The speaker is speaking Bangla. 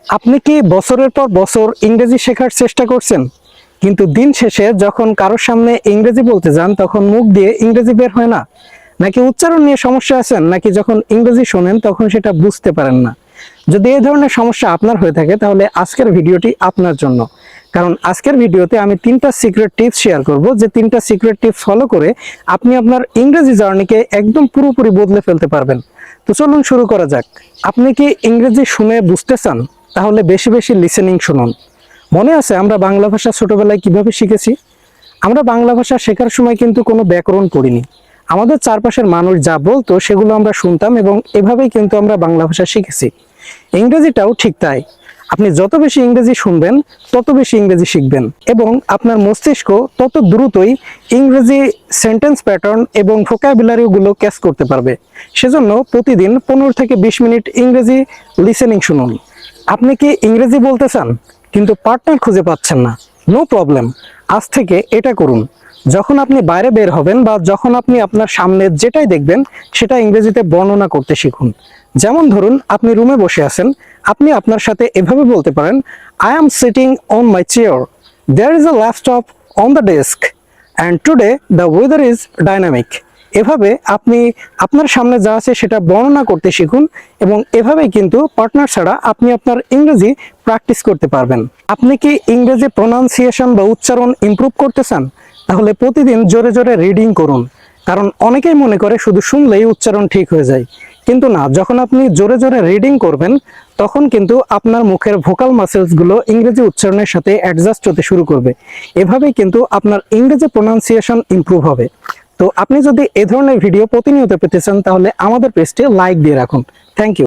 আপনি কি বছরের পর বছর ইংরেজি শেখার চেষ্টা করছেন, কিন্তু দিন শেষে যখন কারোর সামনে ইংরেজি বলতে যান তখন মুখ দিয়ে ইংরেজি বের হয় না? নাকি উচ্চারণ নিয়ে সমস্যা আছেন, নাকি যখন ইংরেজি শোনেন তখন সেটা বুঝতে পারেন না? যদি এই ধরনের সমস্যা আপনার হয়ে থাকে তাহলে আজকের ভিডিওটি আপনার জন্য। কারণ আজকের ভিডিওতে আমি 3টা সিক্রেট টিপস শেয়ার করব, যে 3টা সিক্রেট টিপস ফলো করে আপনি আপনার ইংরেজি জার্নিকে একদম পুরোপুরি বদলে ফেলতে পারবেন। তো চলুন শুরু করা যাক। আপনি কি ইংরেজি শুনে বুঝতে চান? তাহলে বেশি বেশি লিসেনিং শুনুন। মনে আছে আমরা বাংলা ভাষা ছোটবেলায় কিভাবে শিখেছি? আমরা বাংলা ভাষা শেখার সময় কিন্তু কোনো ব্যাকরণ পড়িনি। আমাদের চারপাশের মানুষ যা বলতো সেগুলো আমরা শুনতাম এবং এভাবেই কিন্তু আমরা বাংলা ভাষা শিখেছি। ইংরেজিটাও ঠিক তাই। আপনি যত বেশি ইংরেজি শুনবেন তত বেশি ইংরেজি শিখবেন এবং আপনার মস্তিষ্ক তত দ্রুতই ইংরেজি সেন্টেন্স প্যাটার্ন এবং ভোকাবুলারিগুলো ক্যাচ করতে পারবে। সেজন্য প্রতিদিন 15 থেকে 20 মিনিট ইংরেজি লিসেনিং শুনুন। আপনি কি ইংরেজি বলতে চান কিন্তু পার্টনার খুঁজে পাচ্ছেন না? নো প্রবলেম, আজ থেকে এটা করুন। যখন আপনি বাইরে বের হবেন বা যখন আপনি আপনার সামনে যেটাই দেখবেন সেটা ইংরেজিতে বর্ণনা করতে শিখুন। যেমন ধরুন, আপনি রুমে বসে আছেন, আপনি আপনার সাথে এভাবে বলতে পারেন, I am sitting on my chair, there is a laptop on the desk, and today the weather is dynamic. এভাবে আপনি আপনার সামনে যা আছে সেটা বর্ণনা করতে শিখুন এবং এভাবেই কিন্তু পার্টনার ছাড়া আপনি আপনার ইংরেজি প্র্যাকটিস করতে পারবেন। আপনি কি ইংরেজি প্রোনাউন্সিয়েশন বা উচ্চারণ ইমপ্রুভ করতে চান? তাহলে প্রতিদিন জোরে জোরে রিডিং করুন। কারণ অনেকেই মনে করে শুধু শুনলেই উচ্চারণ ঠিক হয়ে যায়, কিন্তু না। যখন আপনি জোরে জোরে রিডিং করবেন তখন কিন্তু আপনার মুখের ভোকাল মাসেলসগুলো ইংরেজি উচ্চারণের সাথে অ্যাডজাস্ট হতে শুরু করবে। এভাবেই কিন্তু আপনার ইংরেজি প্রোনাউন্সিয়েশন ইমপ্রুভ হবে। তো আপনি যদি এ ধরনের ভিডিও প্রতিনিয়ত পেতে চান তাহলে আমাদের পেজটি লাইক দিয়ে রাখুন। Thank you.